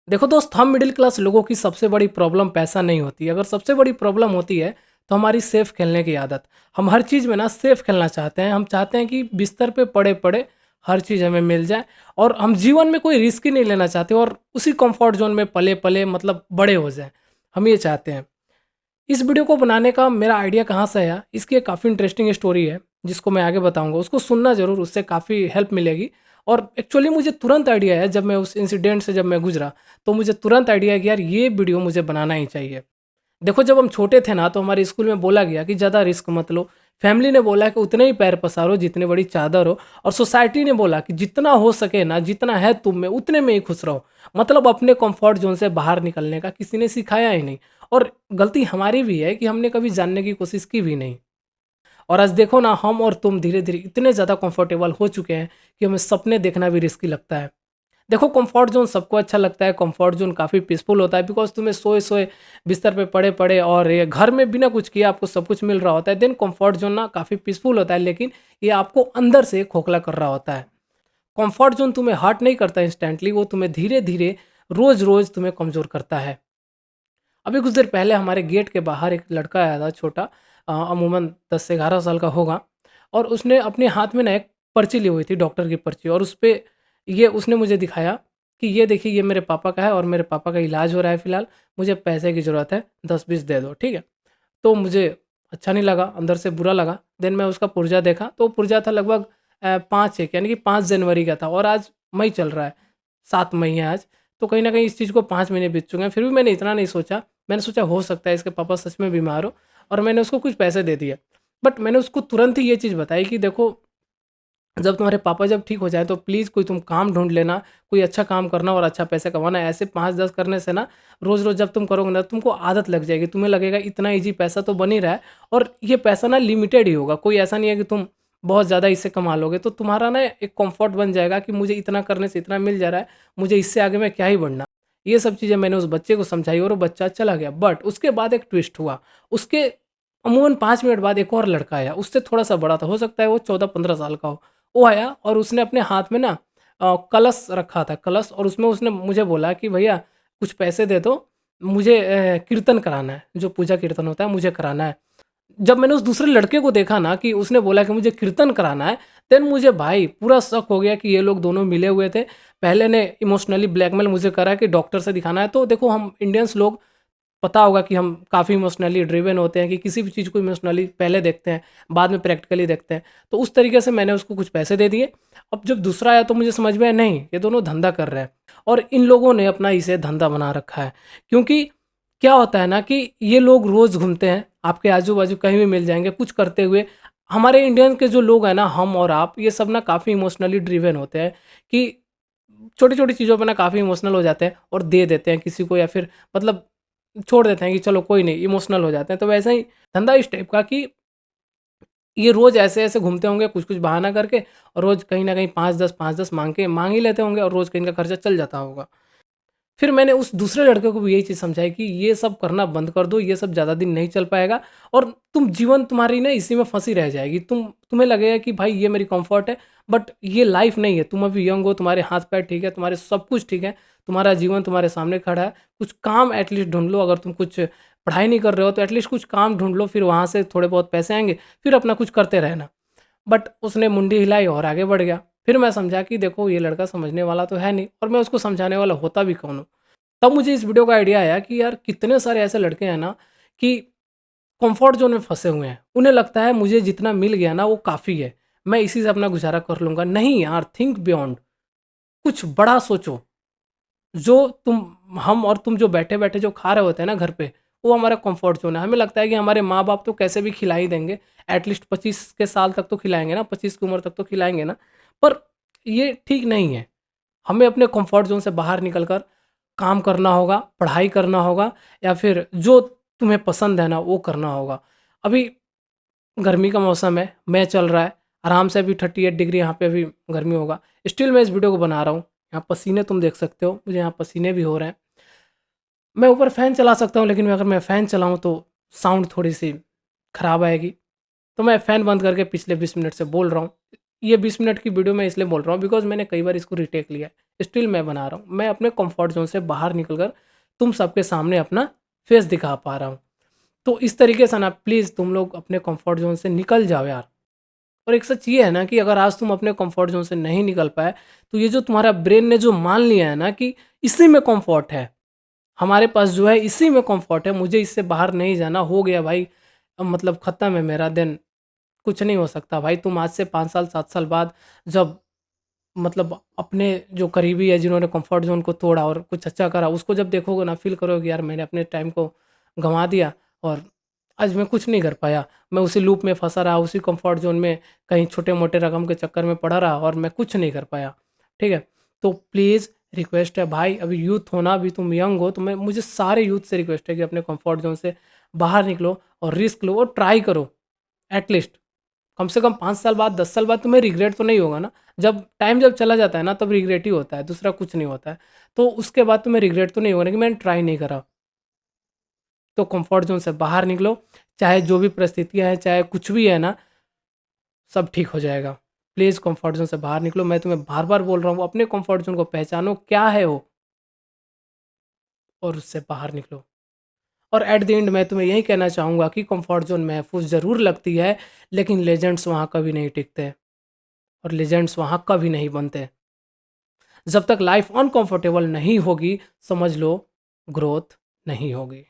देखो दोस्त, हम मिडिल क्लास लोगों की सबसे बड़ी प्रॉब्लम पैसा नहीं होती है। अगर सबसे बड़ी प्रॉब्लम होती है तो हमारी सेफ खेलने की आदत। हम हर चीज़ में ना सेफ खेलना चाहते हैं। हम चाहते हैं कि बिस्तर पे पड़े पड़े हर चीज़ हमें मिल जाए, और हम जीवन में कोई रिस्क ही नहीं लेना चाहते और उसी कंफर्ट जोन में पले पले मतलब बड़े हो जाएं। हम ये चाहते हैं। इस वीडियो को बनाने का मेरा आइडिया कहाँ से आया, इसकी एक काफ़ी इंटरेस्टिंग स्टोरी है जिसको मैं आगे बताऊंगा। उसको सुनना ज़रूर, उससे काफ़ी हेल्प मिलेगी। और एक्चुअली मुझे तुरंत आइडिया है, जब मैं उस इंसिडेंट से जब मैं गुजरा तो मुझे तुरंत आइडिया है कि यार ये वीडियो मुझे बनाना ही चाहिए। देखो, जब हम छोटे थे ना तो हमारे स्कूल में बोला गया कि ज़्यादा रिस्क मत लो। फैमिली ने बोला कि उतने ही पैर पसारो जितनी बड़ी चादर हो। और सोसाइटी ने बोला कि जितना हो सके ना, जितना है तुम में उतने में ही खुश रहो। मतलब अपने कंफर्ट जोन से बाहर निकलने का किसी ने सिखाया ही नहीं। और गलती हमारी भी है कि हमने कभी जानने की कोशिश की भी नहीं। और आज देखो ना, हम और तुम धीरे धीरे इतने ज़्यादा कंफर्टेबल हो चुके हैं कि हमें सपने देखना भी रिस्की लगता है। देखो, कंफर्ट जोन सबको अच्छा लगता है। कंफर्ट जोन काफ़ी पीसफुल होता है, बिकॉज तुम्हें सोए सोए बिस्तर पे पड़े पड़े और ये घर में बिना कुछ किए आपको सब कुछ मिल रहा होता है। देन कंफर्ट जोन ना काफ़ी पीसफुल होता है, लेकिन ये आपको अंदर से खोखला कर रहा होता है। कंफर्ट जोन तुम्हें हर्ट नहीं करता इंस्टेंटली, वो तुम्हें धीरे धीरे रोज रोज तुम्हें कमजोर करता है। अभी कुछ देर पहले हमारे गेट के बाहर एक लड़का आया था, छोटा, अमूमन 10 से 11 साल का होगा। और उसने अपने हाथ में ना एक पर्ची ली हुई थी, डॉक्टर की पर्ची, और उस पे ये उसने मुझे दिखाया कि ये देखिए, ये मेरे पापा का है और मेरे पापा का इलाज हो रहा है फ़िलहाल, मुझे पैसे की ज़रूरत है, 10-20 दे दो, ठीक है? तो मुझे अच्छा नहीं लगा, अंदर से बुरा लगा। देन मैं उसका पुर्जा देखा तो पुर्जा था लगभग 5 यानी कि 5 जनवरी का था, और आज मई चल रहा है, 7 मई है आज। तो कहीं न कहीं इस चीज़ को 5 महीने बीत चुके हैं, फिर भी मैंने इतना नहीं सोचा। मैंने सोचा हो सकता है इसके पापा सच में बीमार हो, और मैंने उसको कुछ पैसे दे दिए। बट मैंने उसको तुरंत ही ये चीज़ बताई कि देखो, जब तुम्हारे पापा जब ठीक हो जाएँ तो प्लीज़ कोई तुम काम ढूँढ लेना, कोई अच्छा काम करना और अच्छा पैसा कमाना। ऐसे 5-10 करने से ना, रोज़-रोज़ जब तुम करोगे ना, तुमको आदत लग जाएगी। तुम्हें लगेगा इतना ईज़ी पैसा तो बन ही रहा है, और ये पैसा ना लिमिटेड ही होगा। कोई ऐसा नहीं है कि तुम बहुत ज़्यादा इससे कमा लोगे। तो तुम्हारा ना एक कम्फ़र्ट बन जाएगा कि मुझे इतना करने से इतना मिल जा रहा है, मुझे इससे आगे मैं क्या ही बढ़ना। ये सब चीज़ें मैंने उस बच्चे को समझाई और वो बच्चा चला गया। बट उसके बाद एक ट्विस्ट हुआ। उसके अमूमन 5 मिनट बाद एक और लड़का आया, उससे थोड़ा-सा बड़ा था, हो सकता है वो 14-15 साल का हो। वो आया और उसने अपने हाथ में ना कलश रखा था, कलश, और उसमें उसने मुझे बोला कि भैया कुछ पैसे दे दो, मुझे कीर्तन कराना है, जो पूजा कीर्तन होता है मुझे कराना है। जब मैंने उस दूसरे लड़के को देखा ना कि उसने बोला कि मुझे कीर्तन कराना है, देन मुझे भाई पूरा शक हो गया कि ये लोग दोनों मिले हुए थे। पहले ने इमोशनली ब्लैकमेल मुझे करा कि डॉक्टर से दिखाना है। तो देखो, हम इंडियंस लोग, पता होगा कि हम काफ़ी इमोशनली ड्रिवन होते हैं, कि किसी भी चीज़ को इमोशनली पहले देखते हैं, बाद में प्रैक्टिकली देखते हैं। तो उस तरीके से मैंने उसको कुछ पैसे दे दिए। अब जब दूसरा आया तो मुझे समझ में आया, नहीं, ये दोनों धंधा कर रहे हैं, और इन लोगों ने अपना इसे धंधा बना रखा है। क्योंकि क्या होता है ना कि ये लोग रोज़ घूमते हैं, आपके आजू-बाजू कहीं भी मिल जाएँगे कुछ करते हुए। हमारे इंडियन के जो लोग हैं ना, हम और आप, ये सब ना काफ़ी इमोशनली ड्रिवन होते हैं, कि छोटी-छोटी चीज़ों पे ना काफ़ी इमोशनल हो जाते हैं और दे देते हैं किसी को, या फिर मतलब छोड़ देते हैं कि चलो कोई नहीं, इमोशनल हो जाते हैं। तो वैसे ही धंधा इस टाइप का कि ये रोज़ ऐसे-ऐसे घूमते होंगे कुछ-कुछ बहाना करके, और रोज़ कहीं न कहीं 5-10 माँग ही लेते होंगे, और रोज़ का इनका खर्चा चल जाता होगा। फिर मैंने उस दूसरे लड़के को भी यही चीज़ समझाई कि ये सब करना बंद कर दो, ये सब ज़्यादा दिन नहीं चल पाएगा, और तुम जीवन तुम्हारी ना इसी में फँसी रह जाएगी। तुम्हें लगेगा कि भाई ये मेरी कम्फ़र्ट है, बट ये लाइफ़ नहीं है। तुम अभी यंग हो, तुम्हारे हाथ-पैर ठीक है, तुम्हारे सब कुछ ठीक है, तुम्हारा जीवन तुम्हारे सामने खड़ा है। कुछ काम एटलीस्ट ढूँढ लो, अगर तुम कुछ पढ़ाई नहीं कर रहे हो तो एटलीस्ट कुछ काम ढूँढ लो, फिर वहाँ से थोड़े बहुत पैसे आएँगे, फिर अपना कुछ करते रहना। बट उसने मुंडी हिलाई और आगे बढ़ गया। फिर मैं समझा कि देखो, ये लड़का समझने वाला तो है नहीं, और मैं उसको समझाने वाला होता भी कौन हूँ। तब मुझे इस वीडियो का आइडिया आया कि यार कितने सारे ऐसे लड़के हैं ना, कि कंफर्ट जोन में फँसे हुए हैं। उन्हें लगता है मुझे जितना मिल गया ना वो काफ़ी है। मैं इसी से अपना गुज़ारा कर लूँगा। नहीं यार, थिंक बियॉन्ड, कुछ बड़ा सोचो। जो हम और तुम जो बैठे-बैठे जो खा रहे होते हैं ना घर पे, वो हमारा कंफर्ट ज़ोन है। हमें लगता है कि हमारे माँ-बाप तो कैसे भी खिला ही देंगे, एटलीस्ट 25 के साल तक तो खिलाएँगे ना, 25 की उम्र तक तो खिलाएँगे ना। पर ये ठीक नहीं है। हमें अपने कंफर्ट ज़ोन से बाहर निकल कर काम करना होगा, पढ़ाई करना होगा, या फिर जो तुम्हें पसंद है ना, वो करना होगा। अभी गर्मी का मौसम है, मई चल रहा है, आराम से अभी 38 डिग्री यहाँ पे अभी गर्मी होगा। स्टिल मैं इस वीडियो को बना रहा हूँ। यहाँ पसीने तुम देख सकते हो, मुझे यहाँ पसीने भी हो रहे हैं। मैं ऊपर फ़ैन चला सकता हूँ, लेकिन अगर मैं फ़ैन चलाऊँ तो साउंड थोड़ी-सी खराब आएगी। तो मैं फ़ैन बंद करके पिछले 20 मिनट से बोल रहा हूँ। ये 20 मिनट की वीडियो मैं इसलिए बोल रहा हूँ बिकॉज़ मैंने कई बार इसको रीटेक लिया है। स्टिल मैं बना रहा हूँ। मैं अपने कम्फर्ट ज़ोन से बाहर निकल कर तुम सबके सामने अपना फेस दिखा पा रहा हूँ। तो इस तरीके से ना प्लीज़ तुम लोग अपने कम्फर्ट ज़ोन से निकल जाओ यार। और एक सच ये है ना कि अगर आज तुम अपने कम्फर्ट ज़ोन से नहीं निकल पाए, तो ये जो तुम्हारा ब्रेन ने जो मान लिया है ना कि इसी में कम्फर्ट है, हमारे पास जो है इसी में कम्फर्ट है, मुझे इससे बाहर नहीं जाना, हो गया भाई, अब मतलब ख़त्म है मेरा दिन, कुछ नहीं हो सकता भाई। तुम आज से 5 साल 7 साल बाद जब मतलब अपने जो करीबी है जिन्होंने कंफर्ट ज़ोन को तोड़ा और कुछ अच्छा करा, उसको जब देखोगे ना फ़ील करोगे यार मैंने अपने टाइम को गँवा दिया और आज मैं कुछ नहीं कर पाया। मैं उसी लूप में फँसा रहा, उसी कंफर्ट ज़ोन में कहीं छोटे-मोटे रकम के चक्कर में पड़ा रहा और मैं कुछ नहीं कर पाया। ठीक है? तो प्लीज़ रिक्वेस्ट है भाई, अभी यूथ हो ना, अभी तुम यंग हो, तो मैं मुझे सारे यूथ से रिक्वेस्ट है कि अपने कंफर्ट ज़ोन से बाहर निकलो और रिस्क लो और ट्राई करो एट लीस्ट। कम से कम 5 साल बाद, 10 साल बाद तुम्हें रिग्रेट तो नहीं होगा ना? जब चला जाता है ना तब रिग्रेट ही होता है, दूसरा कुछ नहीं होता है। तो उसके बाद तुम्हें रिग्रेट तो नहीं होगा ना कि मैंने ट्राई नहीं करा। तो कम्फर्ट ज़ोन से बाहर निकलो, चाहे जो भी परिस्थितियाँ हैं, चाहे कुछ भी है ना, सब ठीक हो जाएगा। प्लीज़ कम्फर्ट ज़ोन से बाहर निकलो, मैं तुम्हें बार-बार बोल रहा हूँ, अपने कम्फर्ट ज़ोन को पहचानो, क्या है वो? और उससे बाहर निकलो। और एट द एंड मैं तुम्हें यही कहना चाहूँगा कि कम्फर्ट ज़ोन महफूज़ ज़रूर लगती है, लेकिन लेजेंड्स वहाँ कभी नहीं टिकते और लेजेंड्स वहाँ कभी नहीं बनते। जब तक लाइफ अनकंफर्टेबल नहीं होगी, समझ लो ग्रोथ नहीं होगी।